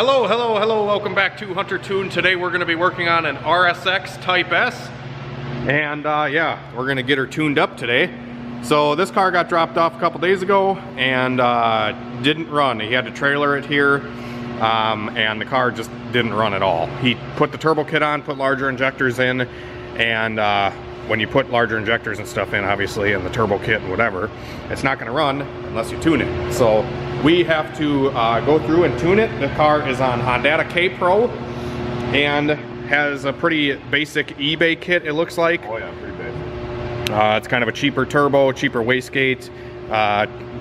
Hello, welcome back to Hunter Tune. Today we're going to be working on an RSX Type S. And yeah, we're going to get her tuned up today. So this car got dropped off a couple days ago and didn't run. He had to trailer it here and the car just didn't run at all. He put the turbo kit on, put larger injectors in, and when you put larger injectors and stuff in, obviously, and the turbo kit and whatever, it's not going to run unless you tune it. So we have to go through and tune it. The car is on Hondata K Pro and has a pretty basic eBay kit, it looks like. Oh yeah, pretty basic. It's kind of a cheaper turbo, cheaper wastegate,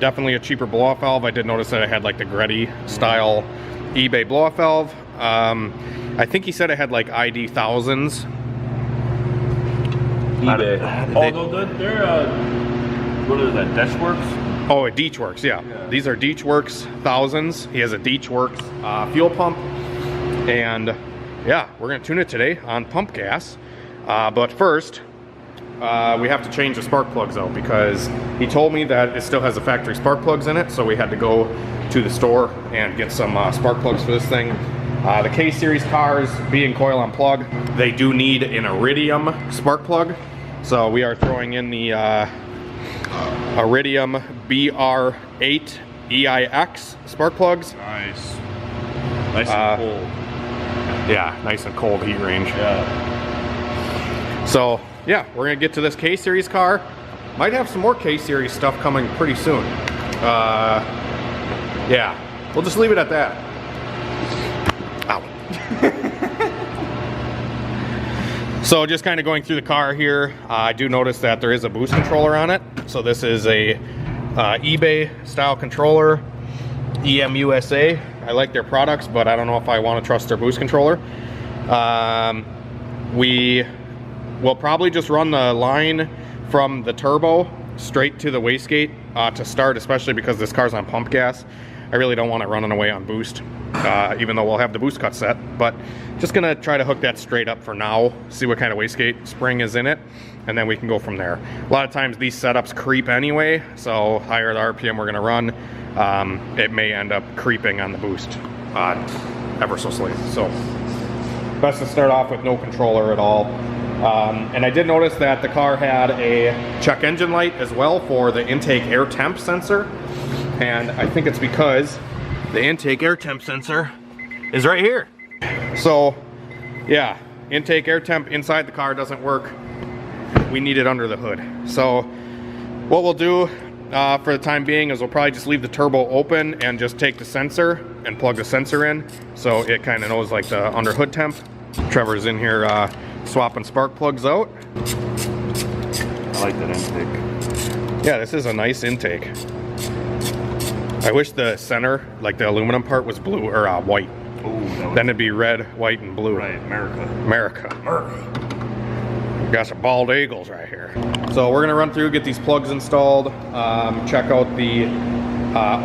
definitely a cheaper blow-off valve. I did notice that it had like the Gretty style eBay blow-off valve. I think he said it had like ID thousands. eBay. They're what is that, Deshworks? Oh, a Deechworks, yeah. These are Deechworks thousands. He has a Deechworks fuel pump. And yeah, we're gonna tune it today on pump gas. But first, we have to change the spark plugs out because he told me that it still has the factory spark plugs in it. So we had to go to the store and get some spark plugs for this thing. The K-Series cars, being coil on plug, they do need an Iridium spark plug. So we are throwing in the Iridium BR8 EIX spark plugs. Nice. Nice and cold. Yeah, nice and cold heat range. Yeah. So yeah, we're gonna get to this K-Series car. Might have some more K-Series stuff coming pretty soon. Yeah, we'll just leave it at that. Ow. So just kind of going through the car here, I do notice that there is a boost controller on it. So this is a eBay style controller, EMUSA. I like their products, but I don't know if I want to trust their boost controller. We will probably just run the line from the turbo straight to the wastegate to start, especially because this car's on pump gas. I really don't want it running away on boost, even though we'll have the boost cut set. But just gonna try to hook that straight up for now, see what kind of wastegate spring is in it, and then we can go from there. A lot of times these setups creep anyway, so higher the RPM we're gonna run, it may end up creeping on the boost ever so slightly. So best to start off with no controller at all. And I did notice that the car had a check engine light as well for the intake air temp sensor. And I think it's because the intake air temp sensor is right here. So yeah, intake air temp inside the car doesn't work. We need it under the hood. So what we'll do for the time being is we'll probably just leave the turbo open and just take the sensor and plug the sensor in so it kind of knows like the under hood temp. Trevor's in here swapping spark plugs out. I like that intake. Yeah, this is a nice intake. I wish the center, like the aluminum part, was blue or white. Ooh, then it'd be red, white, and blue. Right, America. America. We've got some bald eagles right here. So we're gonna run through, get these plugs installed, check out the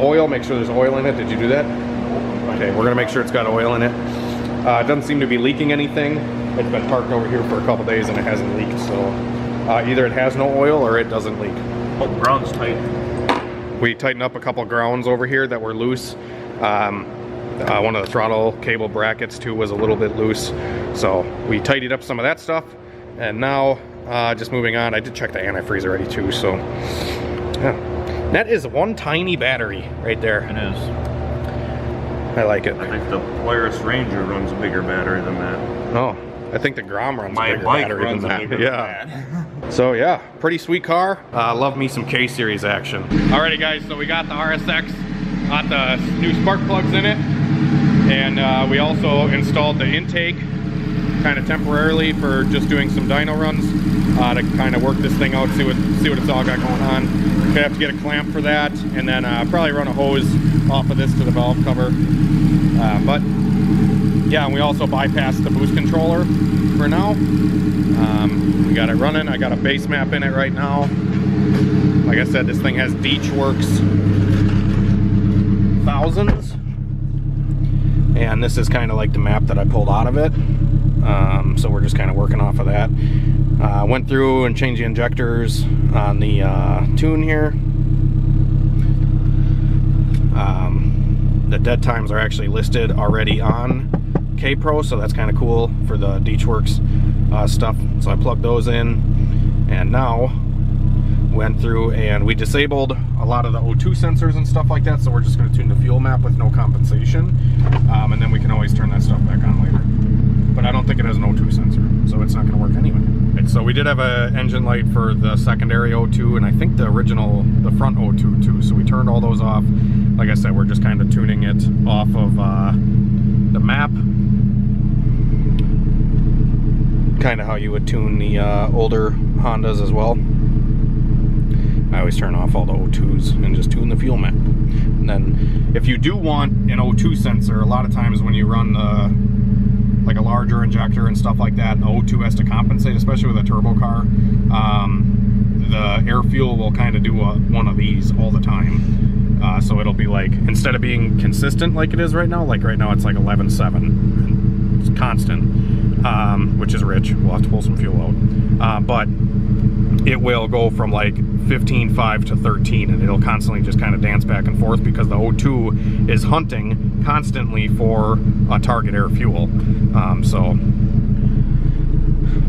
oil, make sure there's oil in it. Did you do that? Okay, we're gonna make sure it's got oil in it. It doesn't seem to be leaking anything. It's been parked over here for a couple days and it hasn't leaked. So either it has no oil or it doesn't leak. Oh, the ground's tight. We tightened up a couple grounds over here that were loose. One of the throttle cable brackets too was a little bit loose. So we tidied up some of that stuff. And now, just moving on, I did check the antifreeze already too, so. Yeah. That is one tiny battery right there. It is. I like it. I think the Polaris Ranger runs a bigger battery than that. Oh, I think the Grom runs a bigger bike battery runs than a that. bigger Yeah. than that. So yeah, pretty sweet car. Love me some K-Series action. Alrighty guys, so we got the RSX, got the new spark plugs in it, and we also installed the intake kind of temporarily for just doing some dyno runs to kind of work this thing out, see what it's all got going on. Gonna have to get a clamp for that, and then probably run a hose off of this to the valve cover. But yeah, and we also bypassed the boost controller for now. We got it running. I got a base map in it right now. Like I said, this thing has Deechworks thousands, and this is kind of like the map that I pulled out of it. So we're just kind of working off of that. Went through and changed the injectors on the tune here. The dead times are actually listed already on K-Pro, so that's kind of cool for the DeechWorks stuff. So I plugged those in, and now went through and we disabled a lot of the O2 sensors and stuff like that, so we're just going to tune the fuel map with no compensation, and then we can always turn that stuff back on later. But I don't think it has an O2 sensor, so it's not going to work anyway. And so we did have an engine light for the secondary O2, and I think the front O2 too, so we turned all those off. Like I said, we're just kind of tuning it off of the map, kind of how you would tune the older Hondas as well. I always turn off all the O2s and just tune the fuel map. And then if you do want an O2 sensor, a lot of times when you run like a larger injector and stuff like that, the O2 has to compensate, especially with a turbo car. The air fuel will kind of do one of these all the time. So it'll be like, instead of being consistent like it is right now, like right now it's like 11.7. It's constant, which is rich. We'll have to pull some fuel out. But it will go from like 15.5 to 13, and it'll constantly just kind of dance back and forth because the O2 is hunting constantly for a target air fuel. So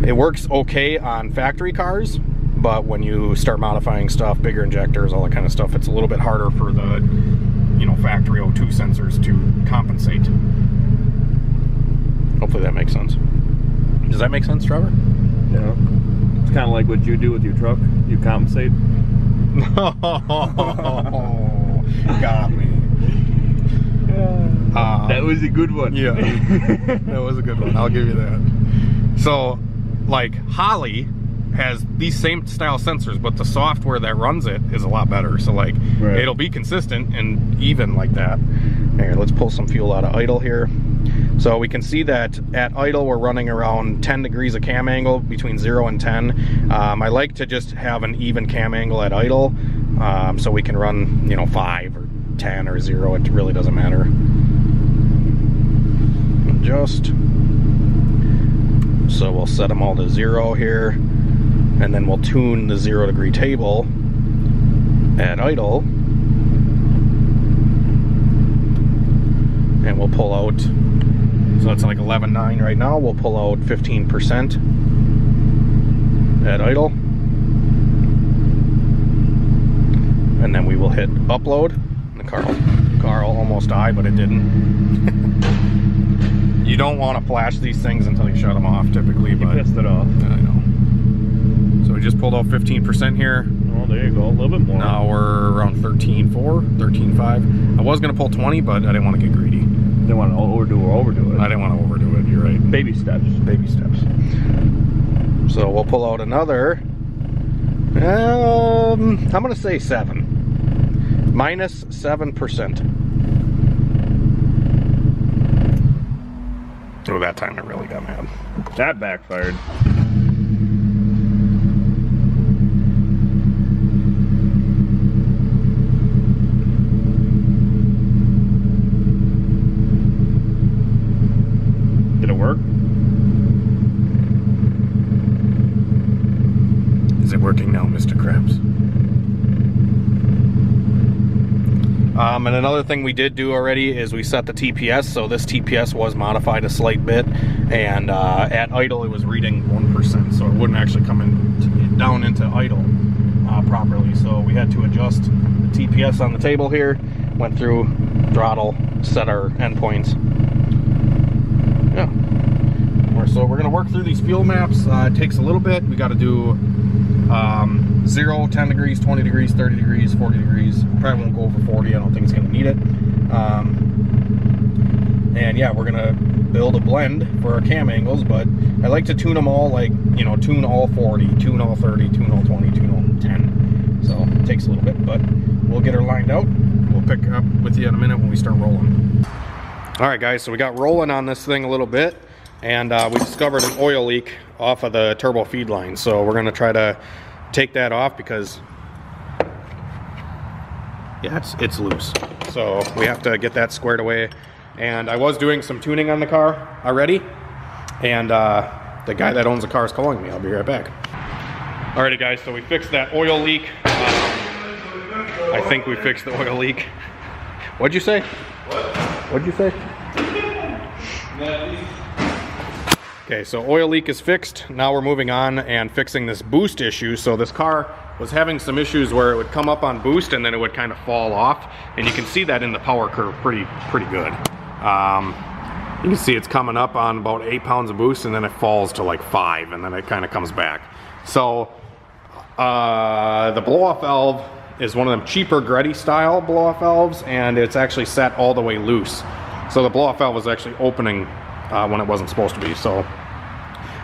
it works okay on factory cars, but when you start modifying stuff, bigger injectors, all that kind of stuff, it's a little bit harder for the, you know, factory O2 sensors to compensate. Hopefully that makes sense. Does that make sense, Trevor? Yeah. It's kind of like what you do with your truck. You compensate. Got me. That was a good one. Yeah, that was a good one. I'll give you that. So, like, Holly has these same style sensors, but the software that runs it is a lot better. So, like, right, it'll be consistent and even like that. Here, let's pull some fuel out of idle here. So we can see that at idle we're running around 10 degrees of cam angle, between 0 and 10. I like to just have an even cam angle at idle, so we can run, you know, 5 or 10 or 0. It really doesn't matter. Adjust. So we'll set them all to 0 here, and then we'll tune the 0 degree table at idle, and we'll pull out. So it's like 11.9 right now. We'll pull out 15% at idle. And then we will hit upload. The car will almost die, but it didn't. You don't want to flash these things until you shut them off typically, but you pissed it off. I know. So we just pulled out 15% here. Oh, there you go. A little bit more. Now we're around 13.4, 13.5. I was going to pull 20, but I didn't want to get greedy. Didn't want to overdo it. I didn't want to overdo it, you're right. Baby steps. Baby steps. So we'll pull out another, I'm going to say 7. Minus 7%. Oh, that time it really got mad. That backfired. Did it work? Is it working now, Mr. Krabs? And another thing we did do already is we set the TPS, so this TPS was modified a slight bit, and at idle it was reading 1%, so it wouldn't actually come in down into idle properly. So we had to adjust the TPS on the table here, went through throttle, set our endpoints. Yeah. So we're going to work through these fuel maps. It takes a little bit. We got to do 0, 10 degrees, 20 degrees, 30 degrees, 40 degrees. Probably won't go over 40. I don't think it's going to need it. And yeah, we're going to build a blend for our cam angles, but I like to tune them all, like, you know, tune all 40, tune all 30, tune all 20, tune all 10. So it takes a little bit, but we'll get her lined out. We'll pick up with you in a minute when we start rolling. All right, guys, so we got rolling on this thing a little bit, and we discovered an oil leak off of the turbo feed line. So we're going to try to take that off because, yeah, it's loose. So we have to get that squared away. And I was doing some tuning on the car already, and the guy that owns the car is calling me. I'll be right back. Alrighty, guys, so we fixed that oil leak. I think we fixed the oil leak. What'd you say? What? What'd you say? Okay, so oil leak is fixed. Now we're moving on and fixing this boost issue. So this car was having some issues where it would come up on boost and then it would kind of fall off. And you can see that in the power curve pretty good. You can see it's coming up on about 8 pounds of boost and then it falls to like 5 and then it kind of comes back. So the blow-off valve is one of them cheaper Gretty style blow-off valves, and it's actually set all the way loose. So the blow-off valve was actually opening when it wasn't supposed to be. So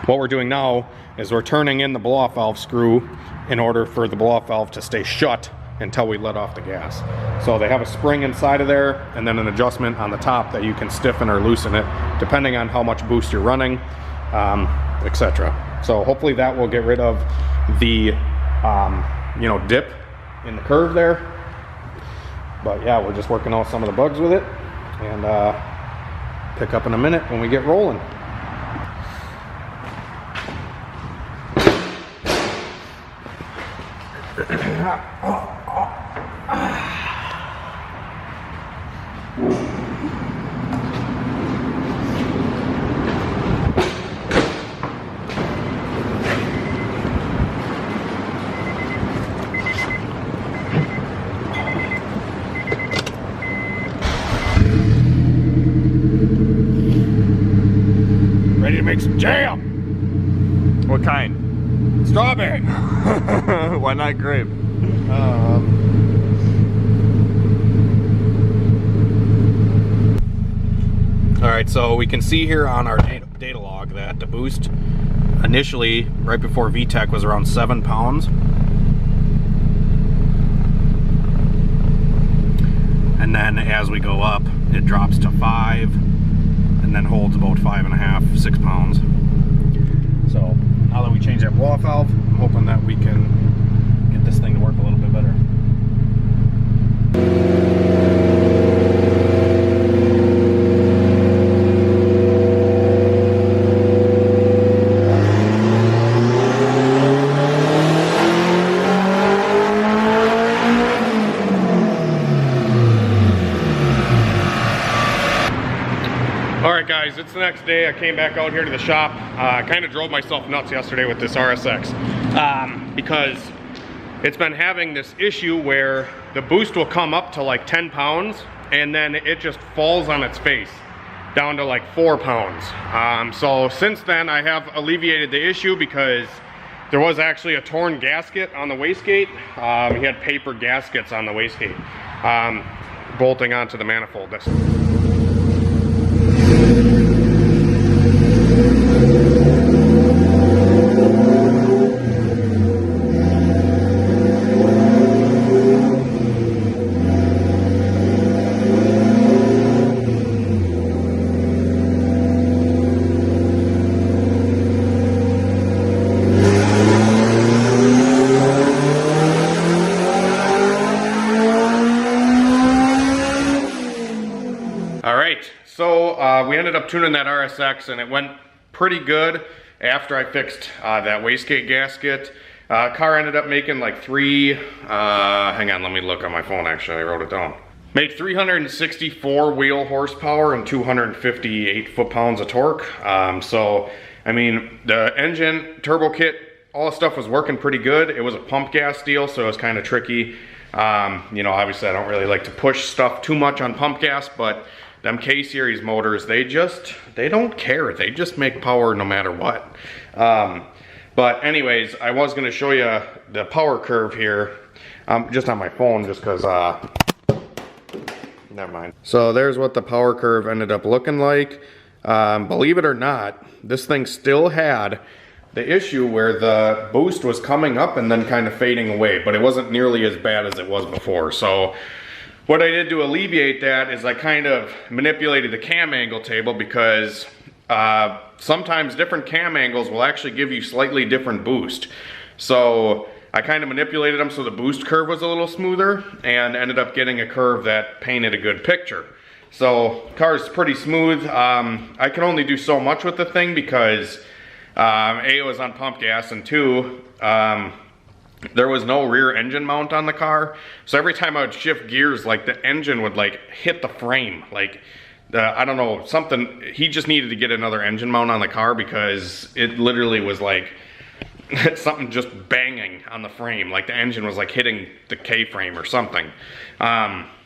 what we're doing now is we're turning in the blow-off valve screw in order for the blow-off valve to stay shut until we let off the gas. So they have a spring inside of there and then an adjustment on the top that you can stiffen or loosen it depending on how much boost you're running, etc. So hopefully that will get rid of the you know, dip in the curve there. But yeah, we're just working out some of the bugs with it, and pick up in a minute when we get rolling. Ready to make some jam. What kind? Strawberry. Why not grape? Alright, so we can see here on our data log that the boost initially, right before VTEC, was around 7 pounds. And then as we go up, it drops to 5, and then holds about 5.5, 6 pounds. So now that we changed that blow-off valve, I'm hoping that we can get this thing to work a little bit better. Alright guys, it's the next day. I came back out here to the shop. I kind of drove myself nuts yesterday with this RSX because it's been having this issue where the boost will come up to like 10 pounds and then it just falls on its face down to like 4 pounds. So since then I have alleviated the issue because there was actually a torn gasket on the wastegate. He had paper gaskets on the wastegate bolting onto the manifold. So we ended up tuning that RSX and it went pretty good after I fixed that wastegate gasket. Car ended up making like hang on, let me look on my phone actually, I wrote it down. Made 364 wheel horsepower and 258 foot-pounds of torque. So, I mean, the engine, turbo kit, all the stuff was working pretty good. It was a pump gas deal, so it was kind of tricky. You know, obviously I don't really like to push stuff too much on pump gas, but them K-series motors, they don't care. They just make power no matter what. But anyways, I was gonna show you the power curve here, just on my phone, just cause, never mind. So there's what the power curve ended up looking like. Believe it or not, this thing still had the issue where the boost was coming up and then kind of fading away, but it wasn't nearly as bad as it was before. So what I did to alleviate that is I kind of manipulated the cam angle table because sometimes different cam angles will actually give you slightly different boost. So I kind of manipulated them so the boost curve was a little smoother and ended up getting a curve that painted a good picture. So car's pretty smooth. I can only do so much with the thing because A, it was on pump gas, and 2, there was no rear engine mount on the car. So every time I would shift gears, like the engine would like hit the frame. Like I don't know, something, he just needed to get another engine mount on the car because it literally was like something just banging on the frame, like the engine was like hitting the K-frame or something,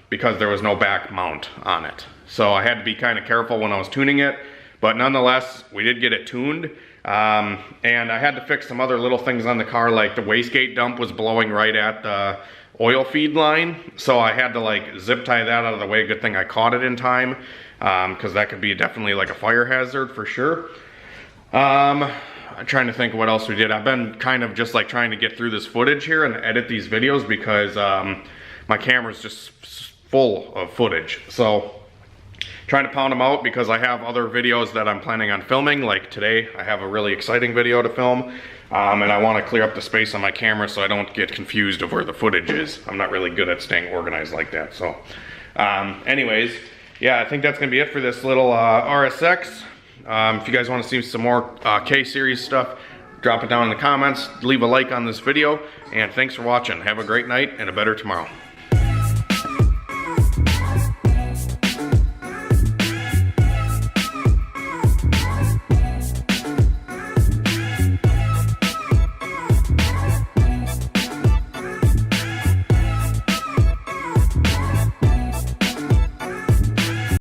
because there was no back mount on it. So I had to be kind of careful when I was tuning it, but nonetheless, we did get it tuned. And I had to fix some other little things on the car, like the wastegate dump was blowing right at the oil feed line, so I had to like zip tie that out of the way. Good thing I caught it in time, because that could be definitely like a fire hazard for sure. I'm trying to think of what else we did. I've been kind of just like trying to get through this footage here and edit these videos because my camera's just full of footage. So trying to pound them out because I have other videos that I'm planning on filming. Like today, I have a really exciting video to film, and I want to clear up the space on my camera so I don't get confused of where the footage is. I'm not really good at staying organized like that. So anyways, yeah, I think that's gonna be it for this little RSX. If you guys want to see some more K-Series stuff, drop it down in the comments, leave a like on this video, and thanks for watching. Have a great night and a better tomorrow.